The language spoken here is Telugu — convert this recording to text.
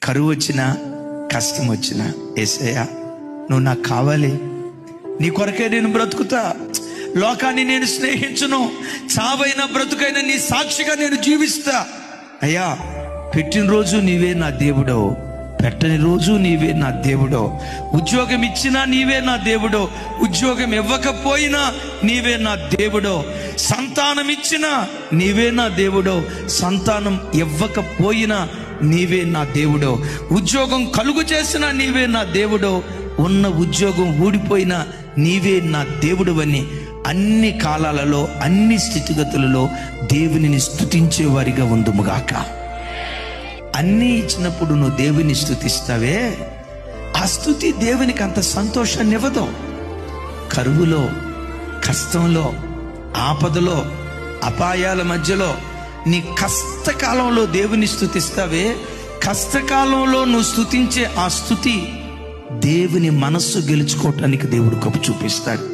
కరువు వచ్చినా కష్టం వచ్చినా, యేసయ్యా నువ్వు నాకు కావాలి, నీ కొరకే నేను బ్రతుకుతా, లోకాన్ని నేను స్నేహించును, చావైనా బ్రతుకైనా నీ సాక్షిగా నేను జీవిస్తా. అయ్యా పెట్టిన రోజు నీవే నా దేవుడో, పెట్టని రోజు నీవే నా దేవుడో, ఉద్యోగం ఇచ్చినా నీవే నా దేవుడో, ఉద్యోగం ఇవ్వకపోయినా నీవే నా దేవుడో, సంతానం ఇచ్చినా నీవే నా దేవుడో, సంతానం ఇవ్వకపోయినా నీవే నా దేవుడో, ఉద్యోగం కలుగు చేసినా నీవే నా దేవుడో, ఉన్న ఉద్యోగం ఊడిపోయినా నీవే నా దేవుడు అని అన్ని కాలాలలో అన్ని స్థితిగతులలో దేవునిని స్తుతించే వారిగా ఉందుముగాక. అన్నీ ఇచ్చినప్పుడు నువ్వు దేవుని స్తుతిస్తావే, ఆ స్తుతి దేవునికి అంత సంతోషాన్ని ఇవ్వదు. కరువులో, కష్టంలో, ఆపదలో, అపాయాల మధ్యలో, నీ కష్టకాలంలో దేవుని స్తుతిస్తావే, కష్టకాలంలో నువ్వు స్తుతించే ఆ స్తుతి దేవుని మనస్సు గెలుచుకోవటానికి దేవుడు కప్పు చూపిస్తాడు.